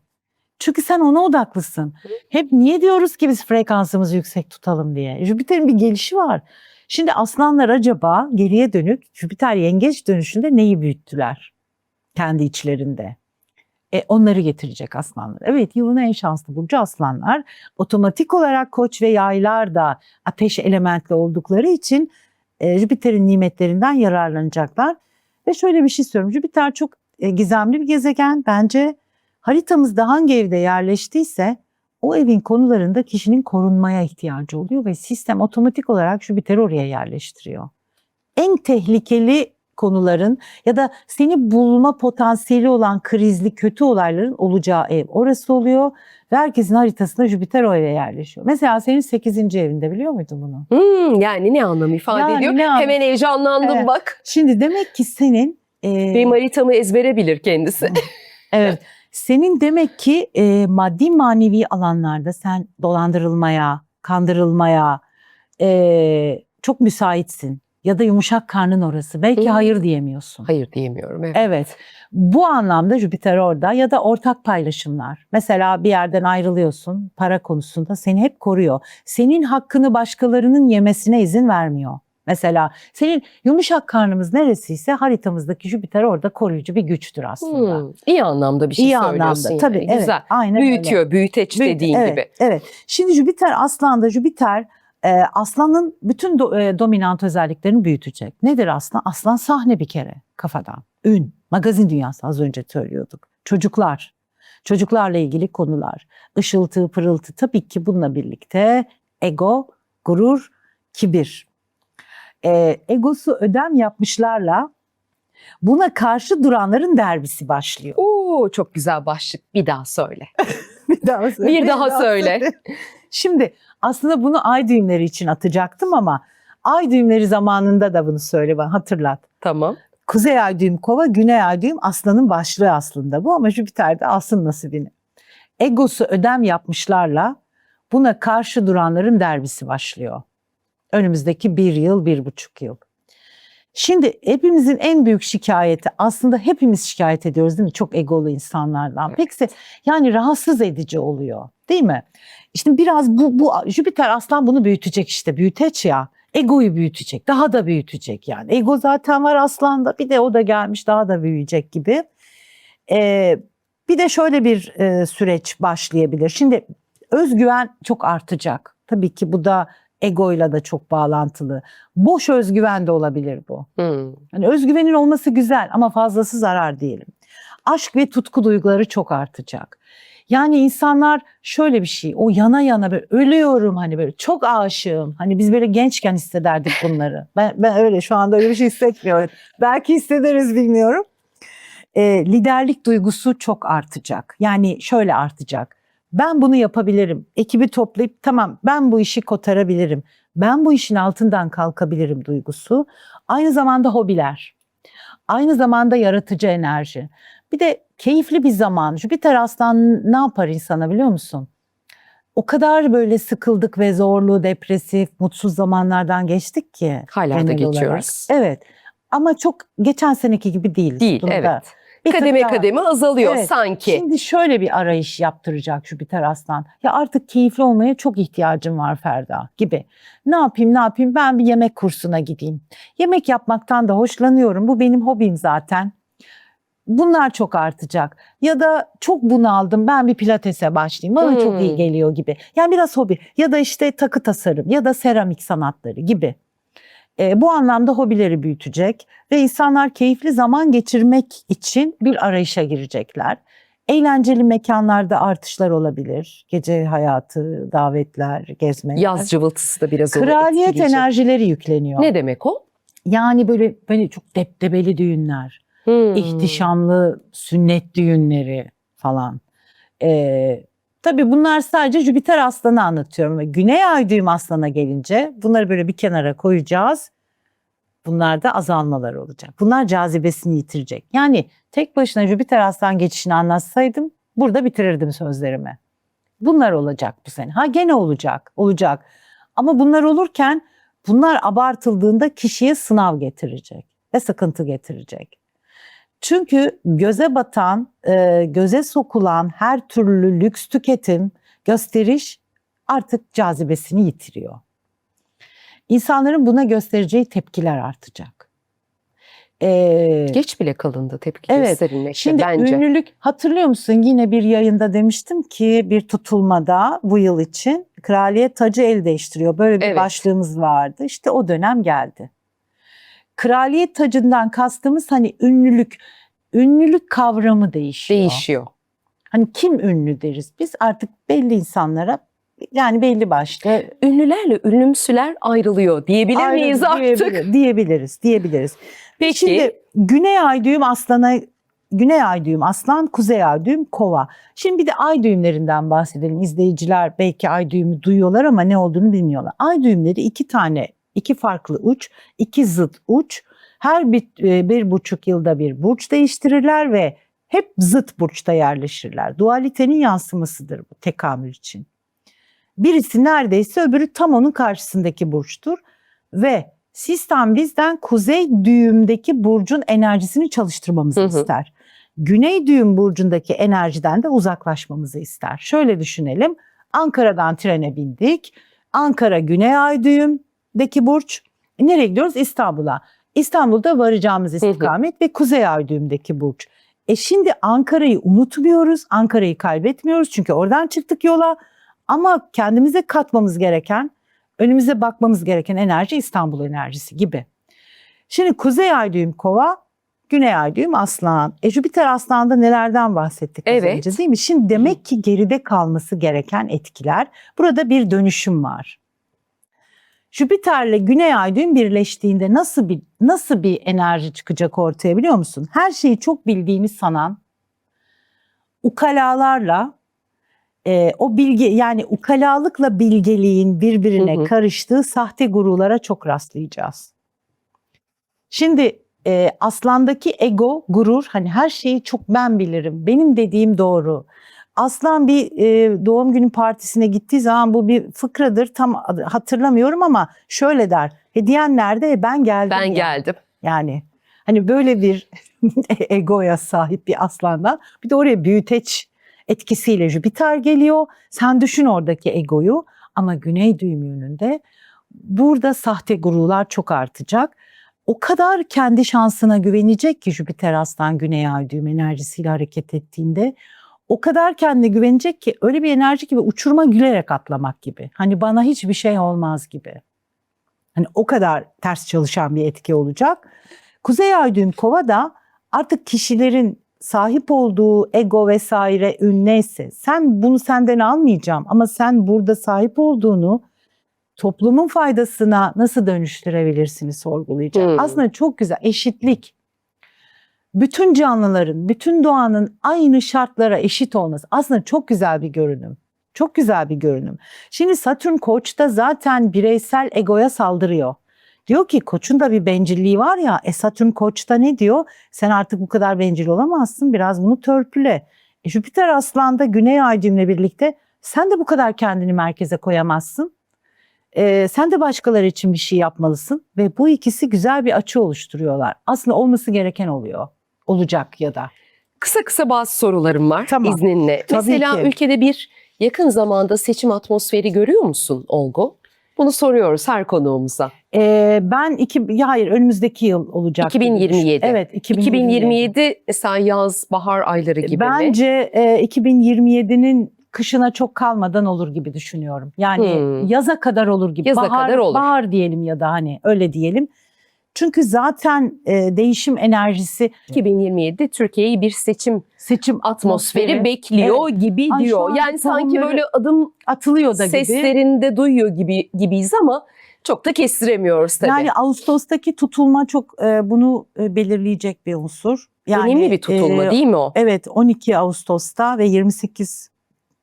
Çünkü sen ona odaklısın. Hep niye diyoruz ki biz frekansımızı yüksek tutalım diye. Jüpiter'in bir gelişi var. Şimdi aslanlar acaba geriye dönük Jüpiter yengeç dönüşünde neyi büyüttüler kendi içlerinde? Onları getirecek aslanlar. Evet, yılın en şanslı burcu aslanlar. Otomatik olarak Koç ve Yaylar da ateş elementli oldukları için Jüpiter'in nimetlerinden yararlanacaklar. Ve şöyle bir şey söylüyorum. Jüpiter çok gizemli bir gezegen. Bence haritamızda hangi evde yerleştiyse o evin konularında kişinin korunmaya ihtiyacı oluyor ve sistem otomatik olarak Jüpiter'i oraya yerleştiriyor. En tehlikeli konuların ya da seni bulma potansiyeli olan krizli kötü olayların olacağı ev orası oluyor ve herkesin haritasında Jüpiter o eve yerleşiyor. Mesela senin 8. evinde, biliyor muydun bunu? Yani ne anlam ifade Yani ediyor? ne Hemen heyecanlandım Evet. bak. Şimdi demek ki senin Benim haritamı ezbere bilir kendisi. evet, senin demek ki maddi manevi alanlarda sen dolandırılmaya, kandırılmaya çok müsaitsin. Ya da yumuşak karnın orası. Belki hayır diyemiyorsun. Hayır diyemiyorum. Evet. Evet. Bu anlamda Jüpiter orada, ya da ortak paylaşımlar. Mesela bir yerden ayrılıyorsun, para konusunda seni hep koruyor. Senin hakkını başkalarının yemesine izin vermiyor. Mesela senin yumuşak karnımız neresiyse haritamızdaki Jüpiter orada koruyucu bir güçtür aslında. İyi anlamda bir şey İyi söylüyorsun. anlamda yani. tabii. Evet, Güzel. aynen öyle. Büyütüyor, büyüteç dediğin evet, gibi. Evet. Şimdi Jüpiter Aslan'da, Jüpiter Aslan'ın bütün dominant özelliklerini büyütecek. Nedir Aslan? Aslan sahne bir kere kafadan. Ün, magazin dünyası, az önce söylüyorduk. Çocuklar, çocuklarla ilgili konular. Işıltı, pırıltı, tabii ki bununla birlikte ego, gurur, kibir. Egosu ödem yapmışlarla buna karşı duranların derbisi başlıyor. Oo, çok güzel başlık. Bir daha söyle. Bir daha söyle. Şimdi aslında bunu ay düğümleri için atacaktım ama ay düğümleri zamanında da bunu söyle bana, hatırlat. Tamam. Kuzey ay düğüm Kova, güney ay düğüm Aslan'ın başlığı aslında bu, ama Jüpiter'de alsın nasibini. Egosu ödem yapmışlarla buna karşı duranların derbisi başlıyor. Önümüzdeki 1 yıl, 1,5 yıl. Şimdi hepimizin en büyük şikayeti, aslında hepimiz şikayet ediyoruz değil mi? Çok egolu insanlardan. Evet. Peki yani rahatsız edici oluyor değil mi? İşte biraz bu Jüpiter Aslan bunu büyütecek, işte büyüteç ya. Egoyu büyütecek, daha da büyütecek yani. Ego zaten var Aslan'da, bir de o da gelmiş daha da büyüyecek gibi. Bir de şöyle bir süreç başlayabilir. Şimdi özgüven çok artacak. Tabii ki bu da egoyla da çok bağlantılı. Boş özgüven de olabilir bu. Yani özgüvenin olması güzel ama fazlası zarar diyelim. Aşk ve tutku duyguları çok artacak. Yani insanlar şöyle bir şey, o yana yana böyle ölüyorum, hani böyle çok aşığım. Hani biz böyle gençken hissederdik bunları. Ben öyle şu anda öyle bir şey hissetmiyorum. Belki hissederiz, bilmiyorum. Liderlik duygusu çok artacak. Yani şöyle artacak. Ben bunu yapabilirim. Ekibi toplayıp tamam ben bu işi kotarabilirim. Ben bu işin altından kalkabilirim duygusu. Aynı zamanda hobiler. Aynı zamanda yaratıcı enerji. Bir de keyifli bir zaman. Jüpiter Aslan ne yapar insana biliyor musun? O kadar böyle sıkıldık ve zorlu, depresif, mutsuz zamanlardan geçtik ki. Hala da genel geçiyoruz. olarak. Evet. Ama çok geçen seneki gibi değil. Değil, Bunu da evet. bir Kademe tık daha- kademe azalıyor Evet. sanki. Şimdi şöyle bir arayış yaptıracak Jüpiter Aslan. Ya artık keyifli olmaya çok ihtiyacım var Ferda gibi. Ne yapayım? Ben bir yemek kursuna gideyim. Yemek yapmaktan da hoşlanıyorum. Bu benim hobim zaten. Bunlar çok artacak. Ya da çok bunaldım, ben bir pilatese başlayayım. Bana çok iyi geliyor gibi. Yani biraz hobi. Ya da işte takı tasarım ya da seramik sanatları gibi. Bu anlamda hobileri büyütecek ve insanlar keyifli zaman geçirmek için bir arayışa girecekler. Eğlenceli mekanlarda artışlar olabilir. Gece hayatı, davetler, gezmeler. Yaz cıvıltısı da biraz onu Kraliyet etkileyecek. enerjileri yükleniyor. Ne demek o? Yani böyle çok debdebeli düğünler, ihtişamlı sünnet düğünleri falan. Tabii bunlar sadece Jüpiter Aslan'ı anlatıyorum. Ve Güney Ay düğüm Aslan'a gelince bunları böyle bir kenara koyacağız. Bunlarda azalmalar olacak. Bunlar cazibesini yitirecek. Yani tek başına Jüpiter Aslan geçişini anlatsaydım burada bitirirdim sözlerimi. Bunlar olacak bu sene. Ha gene olacak. Ama bunlar olurken bunlar abartıldığında kişiye sınav getirecek ve sıkıntı getirecek. Çünkü göze batan, göze sokulan her türlü lüks tüketim, gösteriş artık cazibesini yitiriyor. İnsanların buna göstereceği tepkiler artacak. Geç bile kalındı tepki Evet. gösterilmekte Şimdi bence. ünlülük, hatırlıyor musun, yine bir yayında demiştim ki bir tutulmada bu yıl için kraliyet tacı el değiştiriyor. Böyle bir Evet. başlığımız vardı. İşte o dönem geldi. Kraliyet tacından kastımız hani ünlülük kavramı değişiyor. Değişiyor. Hani kim ünlü deriz biz, artık belli insanlara, yani belli başlı Ünlülerle ünlümsüler ayrılıyor diyebilir miyiz artık? Diyebiliriz. Peki. Şimdi Güney Ay düğüm Aslan, Kuzey Ay düğüm Kova. Şimdi bir de ay düğümlerinden bahsedelim. İzleyiciler belki ay düğümü duyuyorlar ama ne olduğunu bilmiyorlar. Ay düğümleri iki farklı uç, iki zıt uç. Her 1,5 yılda bir burç değiştirirler ve hep zıt burçta yerleşirler. Dualitenin yansımasıdır bu tekamül için. Birisi neredeyse öbürü tam onun karşısındaki burçtur ve sistem bizden kuzey düğümdeki burcun enerjisini çalıştırmamızı ister. Güney düğüm burcundaki enerjiden de uzaklaşmamızı ister. Şöyle düşünelim. Ankara'dan trene bindik. Ankara Güney Ay düğümdeki burç. Nereye gidiyoruz? İstanbul'a. İstanbul'da varacağımız istikamet ve Kuzey Ay düğümdeki burç. Şimdi Ankara'yı unutmuyoruz. Ankara'yı kaybetmiyoruz çünkü oradan çıktık yola. Ama kendimize katmamız gereken, önümüze bakmamız gereken enerji İstanbul enerjisi gibi. Şimdi Kuzey Ay düğüm Kova, Güney Ay düğüm Aslan. Jüpiter Aslan'da nelerden bahsettik az Evet. önce değil mi? Şimdi demek ki geride kalması gereken etkiler. Burada bir dönüşüm var. Jüpiter'le Güney Ay düğüm birleştiğinde nasıl bir enerji çıkacak ortaya biliyor musun? Her şeyi çok bildiğini sanan ukalalarla o bilgi, yani ukalalıkla bilgeliğin birbirine karıştığı sahte gurulara çok rastlayacağız. Şimdi Aslan'daki ego, gurur, hani her şeyi çok ben bilirim, benim dediğim doğru. Aslan bir doğum günü partisine gittiği zaman, bu bir fıkradır, tam hatırlamıyorum ama şöyle der: hediyen nerede? Ben geldim. Ben ya. geldim. Yani hani böyle bir egoya sahip bir aslandan bir de oraya büyüteç etkisiyle Jüpiter geliyor. Sen düşün oradaki egoyu ama Güney düğüm yönünde burada sahte gurular çok artacak. O kadar kendi şansına güvenecek ki Jüpiter Aslan Güney Ay düğüm enerjisiyle hareket ettiğinde o kadar kendine güvenecek ki öyle bir enerji gibi uçuruma gülerek atlamak gibi. Hani bana hiçbir şey olmaz gibi. Hani o kadar ters çalışan bir etki olacak. Kuzey Ay düğüm Kova da artık kişilerin sahip olduğu ego vesaire ün neyse sen bunu senden almayacağım ama sen burada sahip olduğunu toplumun faydasına nasıl dönüştürebilirsiniz sorgulayacak. Aslında çok güzel eşitlik. Bütün canlıların, bütün doğanın aynı şartlara eşit olması aslında çok güzel bir görünüm. Çok güzel bir görünüm. Şimdi Satürn Koç'ta zaten bireysel egoya saldırıyor. Diyor ki Koç'un da bir bencilliği var ya, Satürn Koç'ta ne diyor? Sen artık bu kadar bencil olamazsın, biraz bunu törpüle. Jüpiter Aslan'da Güney Ay düğümle birlikte sen de bu kadar kendini merkeze koyamazsın. Sen de başkaları için bir şey yapmalısın ve bu ikisi güzel bir açı oluşturuyorlar. Aslında olması gereken oluyor. Olacak ya da. Kısa kısa bazı sorularım var Tamam. izninle. Tabii Mesela ki. ülkede bir yakın zamanda seçim atmosferi görüyor musun Olgu? Bunu soruyoruz her konuğumuza. Hayır önümüzdeki yıl olacak. 2027. Evet 2027 mesela yaz, bahar ayları gibi mi? Bence 2027'nin kışına çok kalmadan olur gibi düşünüyorum. Yani yaza kadar olur gibi. Yaza kadar olur. Bahar diyelim ya da hani öyle diyelim. Çünkü zaten değişim enerjisi 2027 Türkiye'yi bir seçim seçim atmosferi bekliyor gibi Ay, şu diyor. an Yani sanki tohumları böyle adım atılıyor da gibi. seslerinde duyuyor gibiyiz ama çok da kestiremiyoruz tabii. Yani Ağustos'taki tutulma çok bunu belirleyecek bir unsur. Yani, önemli bir tutulma değil mi o? Evet 12 Ağustos'ta ve 28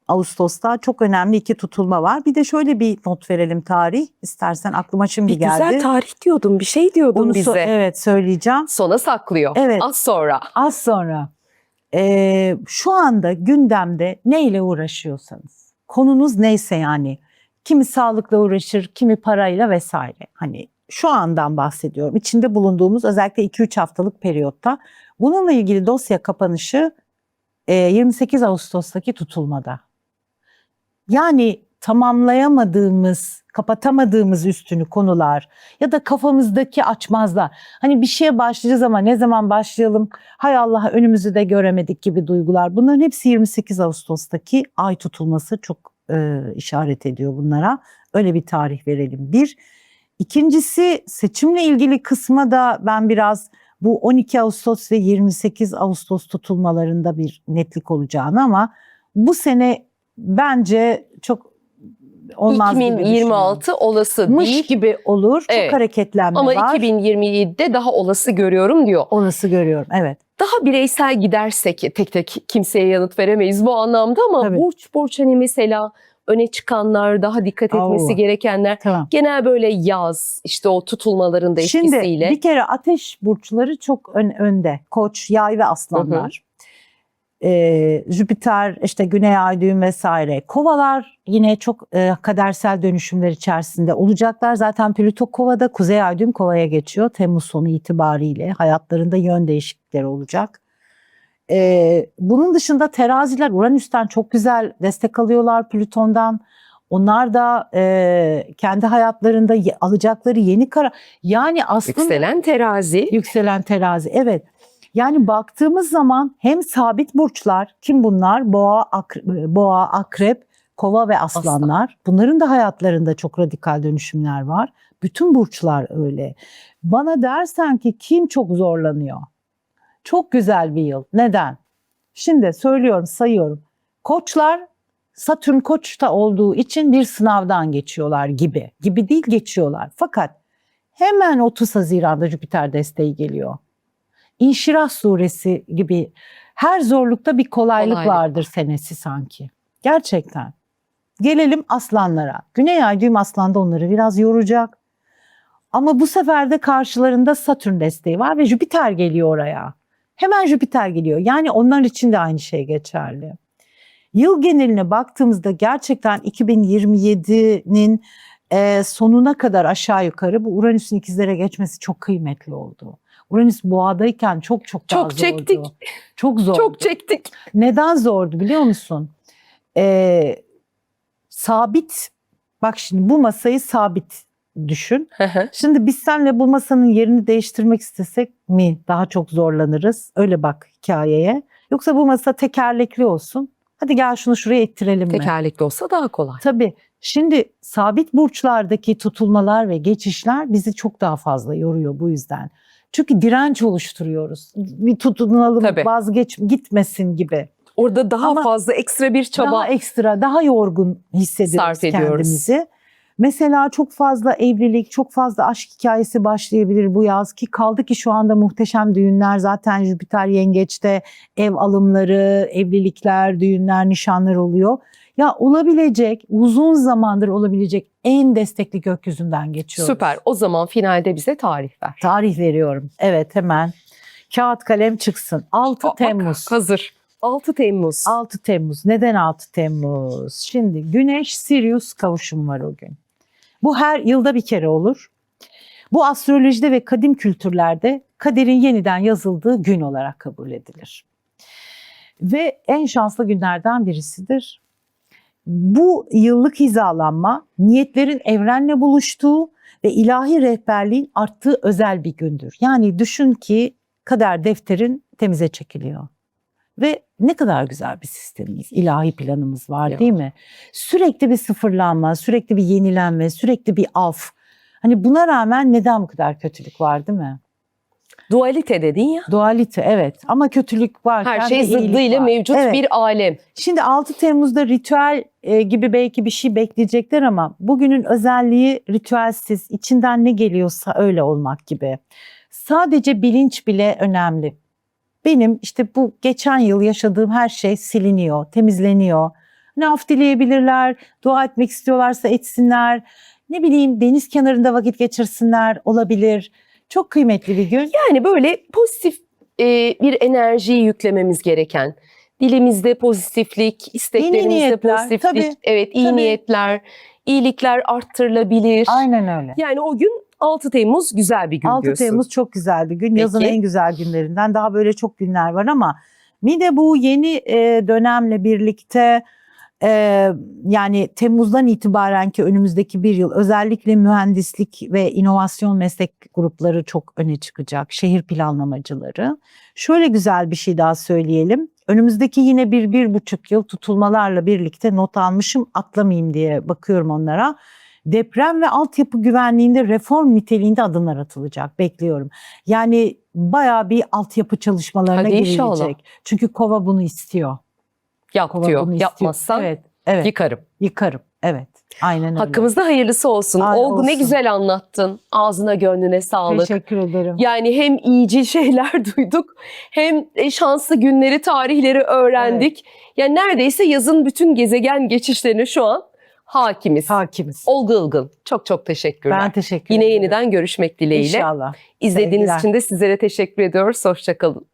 Ağustos'ta çok önemli iki tutulma var. Bir de şöyle bir not verelim tarih. İstersen aklıma şimdi geldi. Güzel tarih diyordun, bir şey diyordun Onu bize. evet söyleyeceğim. Sona saklıyor. Evet. Az sonra. Az sonra. Şu anda gündemde neyle uğraşıyorsanız, konunuz neyse yani. Kimi sağlıkla uğraşır, kimi parayla vesaire. Hani şu andan bahsediyorum. İçinde bulunduğumuz özellikle 2-3 haftalık periyotta. Bununla ilgili dosya kapanışı 28 Ağustos'taki tutulmada. Yani tamamlayamadığımız, kapatamadığımız üstünü konular ya da kafamızdaki açmazlar. Hani bir şeye başlayacağız ama ne zaman başlayalım? Hay Allah önümüzü de göremedik gibi duygular. Bunların hepsi 28 Ağustos'taki ay tutulması çok işaret ediyor bunlara. Öyle bir tarih verelim. Bir. İkincisi seçimle ilgili kısma da ben biraz bu 12 Ağustos ve 28 Ağustos tutulmalarında bir netlik olacağını ama bu sene bence çok olmaz gibi 2026 olası değil gibi olur. Evet. Çok hareketlenme ama var. 2027'de daha olası görüyorum diyor. Olası görüyorum evet. Daha bireysel gidersek tek tek kimseye yanıt veremeyiz bu anlamda ama Tabii. burç hani mesela öne çıkanlar, daha dikkat etmesi gerekenler. Tamam. Genel böyle yaz, işte o tutulmaların da etkisiyle. Şimdi bir kere ateş burçları çok önde. Koç, yay ve aslanlar. Jüpiter, işte Güney Ay düğüm vesaire. Kovalar yine çok kadersel dönüşümler içerisinde olacaklar. Zaten Plüto Kova'da, Kuzey Ay düğüm Kova'ya geçiyor. Temmuz sonu itibariyle hayatlarında yön değişiklikleri olacak. Bunun dışında teraziler Uranüs'ten çok güzel destek alıyorlar Plüton'dan. Onlar da kendi hayatlarında alacakları yeni karar. Yani aslında yükselen terazi evet. Yani baktığımız zaman hem sabit burçlar, kim bunlar? Boğa, akrep, kova ve aslanlar. Bunların da hayatlarında çok radikal dönüşümler var. Bütün burçlar öyle. Bana dersen ki kim çok zorlanıyor? Çok güzel bir yıl. Neden? Şimdi söylüyorum, sayıyorum. Koçlar Satürn Koç'ta olduğu için bir sınavdan geçiyorlar gibi. Gibi değil, geçiyorlar. Fakat hemen 30 Haziran'da Jüpiter desteği geliyor. İnşirah suresi gibi her zorlukta bir kolaylık vardır senesi sanki. Gerçekten. Gelelim aslanlara. Güney Ay düğüm aslanda onları biraz yoracak. Ama bu sefer de karşılarında Satürn desteği var ve Jüpiter geliyor oraya. Hemen Jüpiter geliyor. Yani onlar için de aynı şey geçerli. Yıl geneline baktığımızda gerçekten 2027'nin sonuna kadar aşağı yukarı bu Uranüs'ün ikizlere geçmesi çok kıymetli oldu. Uranüs boğadayken çok daha Çok zordu. çektik. Çok zordu. Çok çektik. Neden zordu biliyor musun? Sabit, bak şimdi bu masayı sabit düşün. Şimdi biz seninle bu masanın yerini değiştirmek istesek mi daha çok zorlanırız? Öyle bak hikayeye. Yoksa bu masa tekerlekli olsun. Hadi gel şunu şuraya ittirelim mi? Tekerlekli olsa daha kolay. Tabii. Şimdi sabit burçlardaki tutulmalar ve geçişler bizi çok daha fazla yoruyor bu yüzden. Çünkü direnç oluşturuyoruz. Bir tutunalım, Tabii. gitmesin gibi. Orada daha Ama fazla ekstra bir çaba. Daha ekstra, daha yorgun hissediyoruz Sarf ediyoruz. kendimizi. Mesela çok fazla evlilik, çok fazla aşk hikayesi başlayabilir bu yaz ki kaldı ki şu anda muhteşem düğünler zaten Jüpiter Yengeç'te ev alımları, evlilikler, düğünler, nişanlar oluyor. Ya olabilecek, uzun zamandır olabilecek en destekli gökyüzünden geçiyoruz. Süper. O zaman finalde bize tarih ver. Tarih veriyorum. Evet hemen. Kağıt kalem çıksın. 6 Bak, Temmuz. hazır. 6 Temmuz. 6 Temmuz. Neden 6 Temmuz? Şimdi Güneş-Sirius kavuşumu var o gün. Bu her yılda bir kere olur. Bu astrolojide ve kadim kültürlerde kaderin yeniden yazıldığı gün olarak kabul edilir. Ve en şanslı günlerden birisidir. Bu yıllık hizalanma niyetlerin evrenle buluştuğu ve ilahi rehberliğin arttığı özel bir gündür. Yani düşün ki kader defterin temize çekiliyor. Ve ne kadar güzel bir sistemimiz, ilahi planımız var değil mi? Sürekli bir sıfırlanma, sürekli bir yenilenme, sürekli bir af. Hani buna rağmen neden bu kadar kötülük var değil mi? Dualite dedin ya. Dualite evet ama kötülük varken Her şey de iyilik zıddıyla var. mevcut Evet. bir alem. Şimdi 6 Temmuz'da ritüel gibi belki bir şey bekleyecekler ama bugünün özelliği ritüelsiz, içinden ne geliyorsa öyle olmak gibi. Sadece bilinç bile önemli. Benim işte bu geçen yıl yaşadığım her şey siliniyor, temizleniyor. Ne af dileyebilirler, dua etmek istiyorlarsa etsinler. Ne bileyim deniz kenarında vakit geçirsinler olabilir. Çok kıymetli bir gün. Yani böyle pozitif bir enerjiyi yüklememiz gereken. Dilimizde pozitiflik, isteklerimizde niyetler, pozitiflik. tabii, Evet, iyi tabii. niyetler, iyilikler arttırılabilir. Aynen öyle. Yani o gün 6 Temmuz güzel bir gün 6 diyorsun. Temmuz çok güzel bir gün. Peki. Yazın en güzel günlerinden. Daha böyle çok günler var ama bir de bu yeni dönemle birlikte yani Temmuz'dan itibaren ki önümüzdeki bir yıl özellikle mühendislik ve inovasyon meslek grupları çok öne çıkacak. Şehir planlamacıları. Şöyle güzel bir şey daha söyleyelim. Önümüzdeki yine 1-1,5 yıl tutulmalarla birlikte not almışım atlamayayım diye bakıyorum onlara. Deprem ve altyapı güvenliğinde reform niteliğinde adımlar atılacak. Bekliyorum. Yani bayağı bir altyapı çalışmalarına Hadi girilecek. inşallah. Çünkü Kova bunu istiyor. Yap Kova diyor. bunu istiyor. Yapmazsan Evet. yıkarım. Yıkarım. Evet. Aynen öyle. Hakkımızda hayırlısı olsun. Ay, Olgu ne olsun. güzel anlattın. Ağzına gönlüne sağlık. Teşekkür ederim. Yani hem iyicil şeyler duyduk hem şanslı günleri, tarihleri öğrendik. Yani neredeyse yazın bütün gezegen geçişlerine şu an hakimiz. Hakimiz. Olgu Ilgın. Çok çok teşekkürler. Ben teşekkür Yine ederim. yeniden görüşmek dileğiyle. İnşallah. İzlediğiniz Sevgiler. için de sizlere teşekkür ediyoruz. Hoşça kalın.